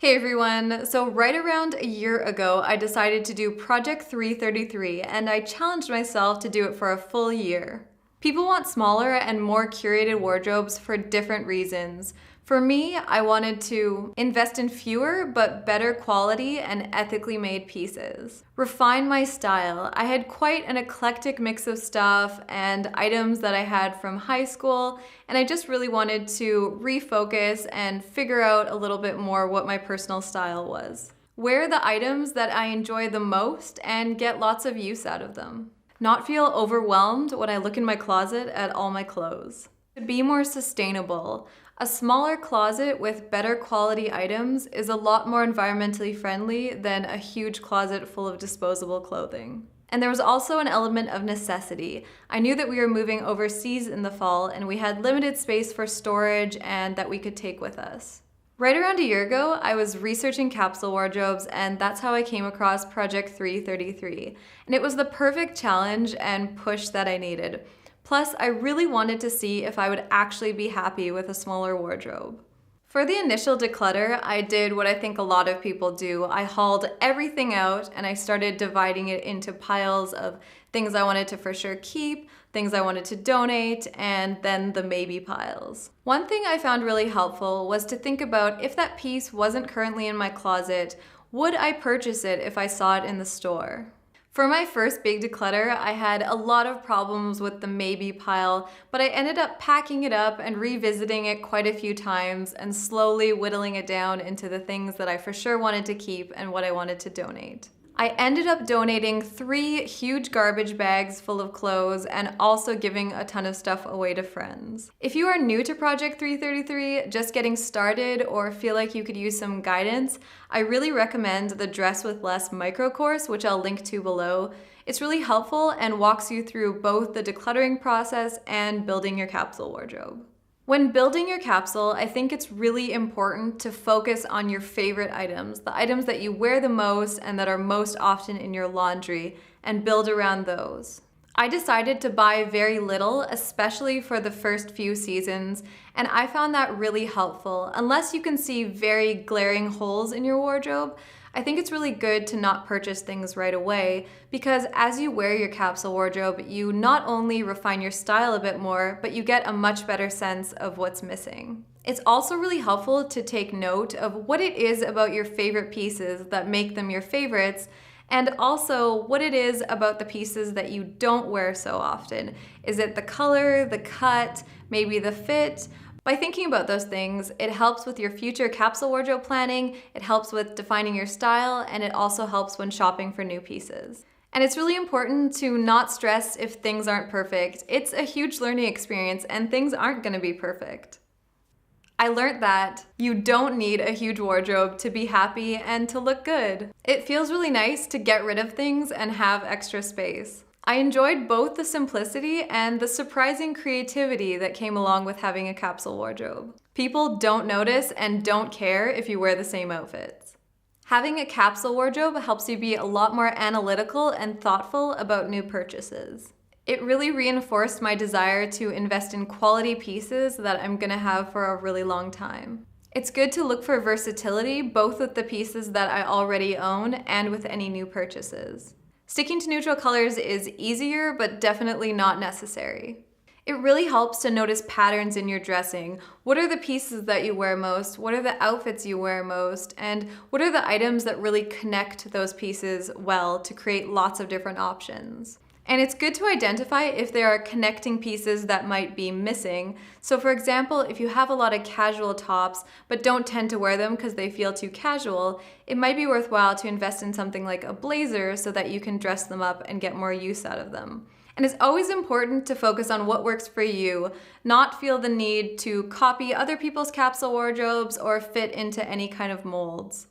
Hey everyone! So right around a year ago, I decided to do Project 333 and I challenged myself to do it for a full year. People want smaller and more curated wardrobes for different reasons. For me, I wanted to invest in fewer but better quality and ethically made pieces. Refine my style. I had quite an eclectic mix of stuff and items that I had from high school, and I just really wanted to refocus and figure out a little bit more what my personal style was. Wear the items that I enjoy the most and get lots of use out of them. Not feel overwhelmed when I look in my closet at all my clothes. To be more sustainable, a smaller closet with better quality items is a lot more environmentally friendly than a huge closet full of disposable clothing. And there was also an element of necessity. I knew that we were moving overseas in the fall and we had limited space for storage and that we could take with us. Right around a year ago, I was researching capsule wardrobes, and that's how I came across Project 333. And it was the perfect challenge and push that I needed. Plus, I really wanted to see if I would actually be happy with a smaller wardrobe. For the initial declutter, I did what I think a lot of people do. I hauled everything out and I started dividing it into piles of things I wanted to for sure keep, things I wanted to donate, and then the maybe piles. One thing I found really helpful was to think about if that piece wasn't currently in my closet, would I purchase it if I saw it in the store? For my first big declutter, I had a lot of problems with the maybe pile, but I ended up packing it up and revisiting it quite a few times and slowly whittling it down into the things that I for sure wanted to keep and what I wanted to donate. I ended up donating 3 huge garbage bags full of clothes and also giving a ton of stuff away to friends. If you are new to Project 333, just getting started, or feel like you could use some guidance, I really recommend the Dress with Less micro course, which I'll link to below. It's really helpful and walks you through both the decluttering process and building your capsule wardrobe. When building your capsule, I think it's really important to focus on your favorite items, the items that you wear the most and that are most often in your laundry, and build around those. I decided to buy very little, especially for the first few seasons, and I found that really helpful. Unless you can see very glaring holes in your wardrobe, I think it's really good to not purchase things right away, because as you wear your capsule wardrobe, you not only refine your style a bit more, but you get a much better sense of what's missing. It's also really helpful to take note of what it is about your favorite pieces that make them your favorites, and also what it is about the pieces that you don't wear so often. Is it the color, the cut, maybe the fit? By thinking about those things, it helps with your future capsule wardrobe planning, it helps with defining your style, and it also helps when shopping for new pieces. And it's really important to not stress if things aren't perfect. It's a huge learning experience and things aren't gonna be perfect. I learned that you don't need a huge wardrobe to be happy and to look good. It feels really nice to get rid of things and have extra space. I enjoyed both the simplicity and the surprising creativity that came along with having a capsule wardrobe. People don't notice and don't care if you wear the same outfits. Having a capsule wardrobe helps you be a lot more analytical and thoughtful about new purchases. It really reinforced my desire to invest in quality pieces that I'm gonna have for a really long time. It's good to look for versatility both with the pieces that I already own and with any new purchases. Sticking to neutral colors is easier, but definitely not necessary. It really helps to notice patterns in your dressing. What are the pieces that you wear most? What are the outfits you wear most? And what are the items that really connect those pieces well to create lots of different options? And it's good to identify if there are connecting pieces that might be missing. So for example, if you have a lot of casual tops but don't tend to wear them because they feel too casual, it might be worthwhile to invest in something like a blazer so that you can dress them up and get more use out of them. And it's always important to focus on what works for you, not feel the need to copy other people's capsule wardrobes or fit into any kind of molds.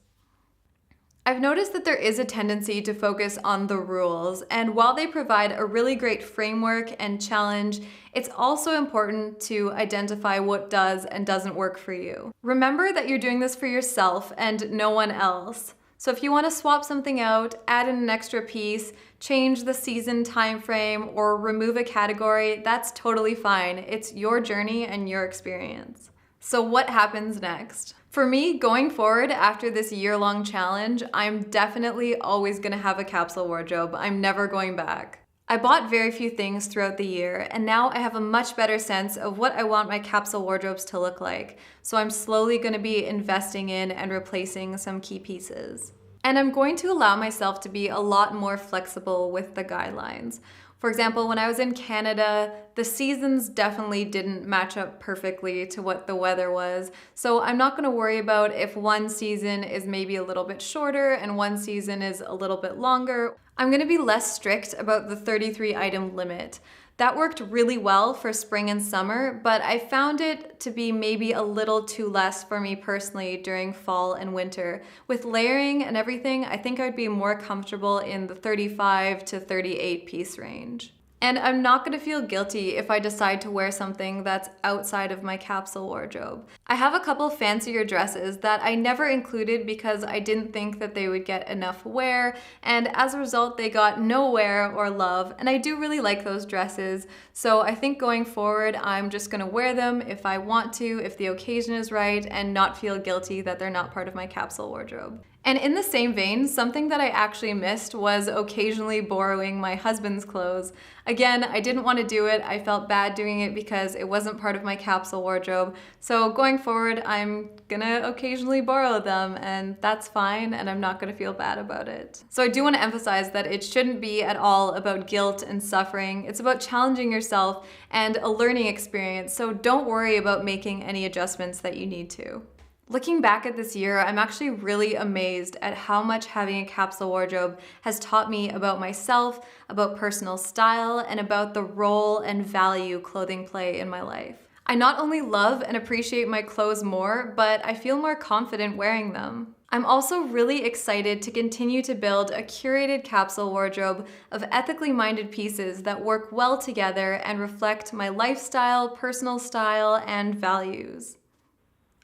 I've noticed that there is a tendency to focus on the rules, and while they provide a really great framework and challenge, it's also important to identify what does and doesn't work for you. Remember that you're doing this for yourself and no one else. So if you want to swap something out, add in an extra piece, change the season time frame, or remove a category, that's totally fine. It's your journey and your experience. So what happens next? For me, going forward after this year-long challenge, I'm definitely always gonna have a capsule wardrobe. I'm never going back. I bought very few things throughout the year, and now I have a much better sense of what I want my capsule wardrobes to look like. So I'm slowly gonna be investing in and replacing some key pieces. And I'm going to allow myself to be a lot more flexible with the guidelines. For example, when I was in Canada, the seasons definitely didn't match up perfectly to what the weather was. So I'm not gonna worry about if one season is maybe a little bit shorter and one season is a little bit longer. I'm gonna be less strict about the 33 item limit. That worked really well for spring and summer, but I found it to be maybe a little too less for me personally during fall and winter. With layering and everything, I think I'd be more comfortable in the 35 to 38 piece range. And I'm not gonna feel guilty if I decide to wear something that's outside of my capsule wardrobe. I have a couple fancier dresses that I never included because I didn't think that they would get enough wear, and as a result they got no wear or love, and I do really like those dresses, so I think going forward I'm just gonna wear them if I want to, if the occasion is right, and not feel guilty that they're not part of my capsule wardrobe. And in the same vein, something that I actually missed was occasionally borrowing my husband's clothes. Again, I didn't want to do it. I felt bad doing it because it wasn't part of my capsule wardrobe. So going forward, I'm gonna occasionally borrow them, and that's fine, and I'm not gonna feel bad about it. So I do want to emphasize that it shouldn't be at all about guilt and suffering. It's about challenging yourself and a learning experience, so don't worry about making any adjustments that you need to. Looking back at this year, I'm actually really amazed at how much having a capsule wardrobe has taught me about myself, about personal style, and about the role and value clothing play in my life. I not only love and appreciate my clothes more, but I feel more confident wearing them. I'm also really excited to continue to build a curated capsule wardrobe of ethically minded pieces that work well together and reflect my lifestyle, personal style, and values.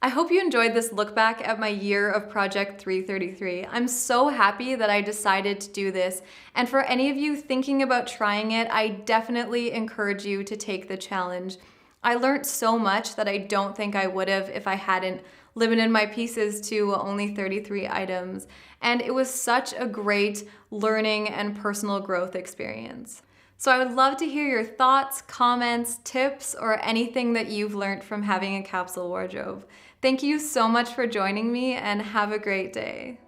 I hope you enjoyed this look back at my year of Project 333. I'm so happy that I decided to do this, and for any of you thinking about trying it, I definitely encourage you to take the challenge. I learned so much that I don't think I would have if I hadn't limited my pieces to only 33 items, and it was such a great learning and personal growth experience. So I would love to hear your thoughts, comments, tips, or anything that you've learned from having a capsule wardrobe. Thank you so much for joining me, and have a great day.